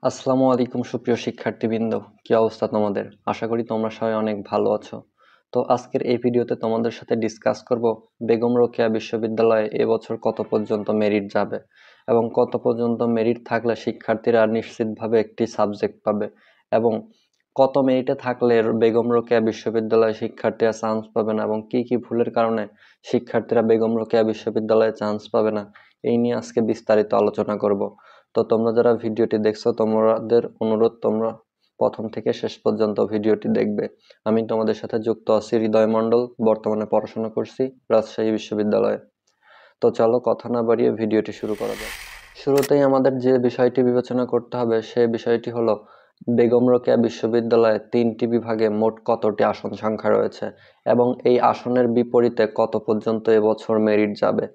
আসসালামু আলাইকুম সুপ্রিয় শিক্ষার্থীবৃন্দ, কি অবস্থা তোমাদের? আশা করি তোমরা সবাই অনেক ভালো আছো। তো আজকের এই ভিডিওতে তোমাদের সাথে ডিসকাস করব বেগম রোকেয়া বিশ্ববিদ্যালয়ে এবছর কত পর্যন্ত মেরিট যাবে এবং কত পর্যন্ত মেরিট থাকলে শিক্ষার্থীরা নিশ্চিতভাবে একটি সাবজেক্ট পাবে এবং কত মেরিটে থাকলে বেগম রোকেয়া বিশ্ববিদ্যালয়ে শিক্ষার্থীরা চান্স পাবে না এবং কি কি ভুলের কারণে শিক্ষার্থীরা বেগম রোকেয়া বিশ্ববিদ্যালয়ে চান্স পাবে না, এই নিয়ে আজকে বিস্তারিত আলোচনা করব। তো তোমরা যারা ভিডিওটি দেখছো তোমাদের অনুরোধ তোমরা প্রথম থেকে শেষ পর্যন্ত ভিডিওটি দেখবে। আমি তোমাদের সাথে যুক্ত আছি হৃদয় মণ্ডল, বর্তমানে পড়াশোনা করছি রাজশাহী বিশ্ববিদ্যালয়ে। তো চলো কথা না বাড়িয়ে ভিডিওটি শুরু করা যাক। শুরুতেই আমাদের যে বিষয়টি বিবেচনা করতে হবে সে বিষয়টি হলো বেগম রোকেয়া বিশ্ববিদ্যালয়ে 3টি বিভাগে মোট কতটি আসন সংখ্যা রয়েছে এবং এই আসনের বিপরীতে কত পর্যন্ত এবছর মেরিট যাবে।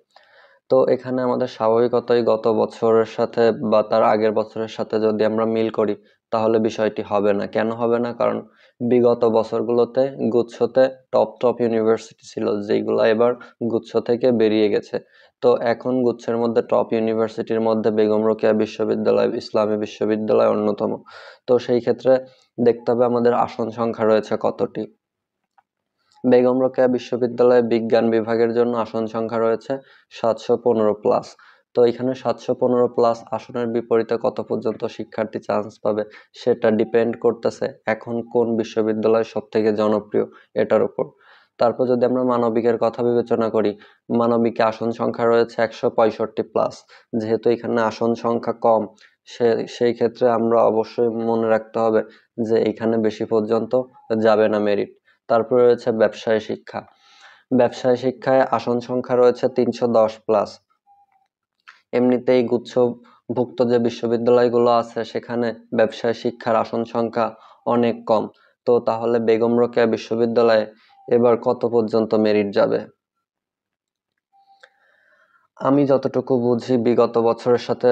তো এখানে আমাদের স্বাভাবিকতই গত বছরের সাথে বা তার আগের বছরের সাথে যদি আমরা মিল করি তাহলে বিষয়টি হবে না। কেন হবে না? কারণ বিগত বছরগুলোতে গুচ্ছতে টপ টপ ইউনিভার্সিটি ছিল, যেগুলো এবার গুচ্ছ থেকে বেরিয়ে গেছে। তো এখন গুচ্ছের মধ্যে টপ ইউনিভার্সিটির মধ্যে বেগম রোকেয়া বিশ্ববিদ্যালয়, ইসলামী বিশ্ববিদ্যালয় অন্যতম। তো সেই ক্ষেত্রে দেখতে হবে আমাদের আসন সংখ্যা রয়েছে কতটি। বেগম রোকেয়া বিশ্ববিদ্যালয়ে বিজ্ঞান বিভাগের জন্য আসন সংখ্যা রয়েছে 715+। তো এখানে 715+ আসনের বিপরীতে কত পর্যন্ত শিক্ষার্থী চান্স পাবে সেটা ডিপেন্ড করতেছে এখন কোন বিশ্ববিদ্যালয় সব থেকে জনপ্রিয় এটার উপর। তারপর যদি আমরা মানবিকের কথা বিবেচনা করি, মানবিকে আসন সংখ্যা রয়েছে 165+। যেহেতু এখানে আসন সংখ্যা কম, সেই ক্ষেত্রে আমরা অবশ্যই মনে রাখতে হবে যে এখানে বেশি পর্যন্ত যাবে না মেরিট। তারপরে রয়েছে ব্যবসায় শিক্ষা। ব্যবসায় শিক্ষায় আসন সংখ্যা রয়েছে 310+। এমনিতেই গুচ্ছভুক্ত যে বিশ্ববিদ্যালয়গুলো আছে সেখানে ব্যবসায় শিক্ষার আসন সংখ্যা অনেক কম। তো তাহলে বেগম রোকেয়া বিশ্ববিদ্যালয়ে এবার কত পর্যন্ত মেরিট যাবে? আমি যতটুকু বুঝি বিগত বছরের সাথে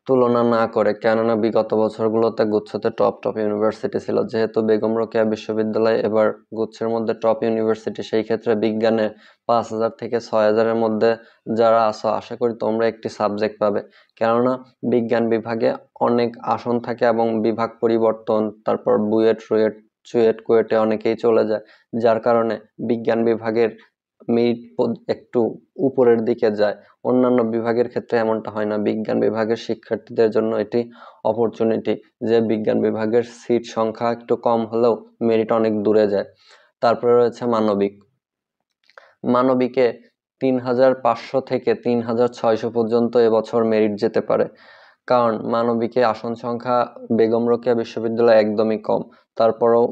তুলনা না করে, কেননা বিগত বছরগুলোতে গুচ্ছতে টপ টপ ইউনিভার্সিটি ছিল, যেহেতু বেগম রোকেয়া বিশ্ববিদ্যালয় এবার গুচ্ছের মধ্যে টপ ইউনিভার্সিটি, সেই ক্ষেত্রে বিজ্ঞানে 5,000 থেকে 6,000-এর মধ্যে যারা আসো আশা করি তোমরা একটি সাবজেক্ট পাবে। কেননা বিজ্ঞান বিভাগে অনেক আসন থাকে এবং বিভাগ পরিবর্তন, তারপর বুয়েট রুয়েট চুয়েট কুয়েটে অনেকেই চলে যায়, যার কারণে বিজ্ঞান বিভাগের মেরিট একটু উপরের দিকে যায়। অন্যান্য বিভাগের ক্ষেত্রে এমনটা হয় না। বিজ্ঞান বিভাগের শিক্ষার্থীদের জন্য এটি অপরচুনিটি যে বিজ্ঞান বিভাগের সিট সংখ্যা একটু কম হলেও মেরিট অনেক দূরে যায়। তারপরে রয়েছে মানবিক। মানবিকে 3,500 থেকে 3,600 পর্যন্ত এবছর মেরিট যেতে পারে, কারণ মানবিকে আসন সংখ্যা বেগম রোকেয়া বিশ্ববিদ্যালয় একদমই কম। তারপরও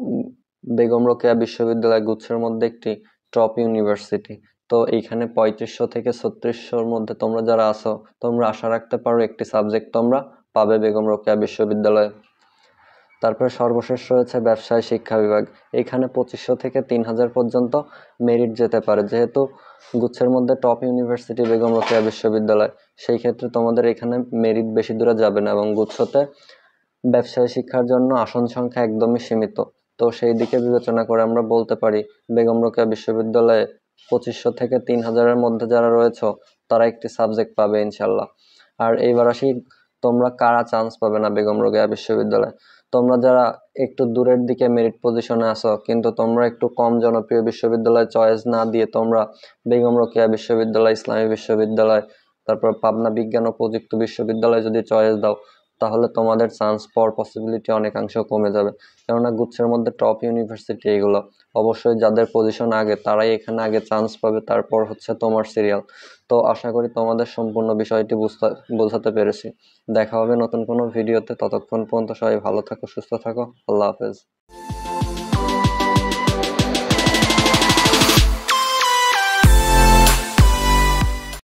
বেগম রোকেয়া বিশ্ববিদ্যালয় গুচ্ছের মধ্যে একটি টপ ইউনিভার্সিটি। তো এইখানে 3500 থেকে 3600-র মধ্যে তোমরা যারা আছো তোমরা আশা রাখতে পারো একটি সাবজেক্ট তোমরা পাবে বেগম রোকেয়া বিশ্ববিদ্যালয়ে। তারপরে সর্বশেষ রয়েছে ব্যবসায় শিক্ষা বিভাগ। এখানে 2500 থেকে 3000 পর্যন্ত মেরিট যেতে পারে, যেহেতু গুচ্ছের মধ্যে টপ ইউনিভার্সিটি বেগম রোকেয়া বিশ্ববিদ্যালয়, সেই ক্ষেত্রে তোমাদের এখানে মেরিট বেশি দূরে যাবে না এবং গুচ্ছতে ব্যবসায় শিক্ষার জন্য আসন সংখ্যা একদমই সীমিত। তো সেই দিকে বিবেচনা করে আমরা বলতে পারি বেগম রোকেয়া বিশ্ববিদ্যালয়ে 2500 থেকে 3000-এর মধ্যে যারা রয়েছে তারা একটি সাবজেক্ট পাবে ইনশাল্লাহ। আর এইবার আসি তোমরা কারা চান্স পাবে না বেগম রোকেয়া বিশ্ববিদ্যালয়ে। তোমরা যারা একটু দূরের দিকে মেরিট পজিশনে আসো কিন্তু তোমরা একটু কম জনপ্রিয় বিশ্ববিদ্যালয় চয়েস না দিয়ে তোমরা বেগম রোকেয়া বিশ্ববিদ্যালয়, ইসলামী বিশ্ববিদ্যালয়, তারপর পাবনা বিজ্ঞান ও প্রযুক্তি বিশ্ববিদ্যালয় যদি চয়েস দাও তাহলে তোমাদের চান্স পাওয়ার পসিবিলিটি অনেকাংশ কমে যাবে। কেননা গুচ্ছের মধ্যে টপ ইউনিভার্সিটি এগুলো, অবশ্যই যাদের পজিশন আগে তারাই এখানে আগে চান্স পাবে, তারপর হচ্ছে তোমার সিরিয়াল। তো আশা করি তোমাদের সম্পূর্ণ বিষয়টি বোঝাতে পেরেছি। দেখা হবে নতুন কোনো ভিডিওতে, ততক্ষণ পর্যন্ত সবাই ভালো থাকো, সুস্থ থাকো, আল্লাহ হাফেজ।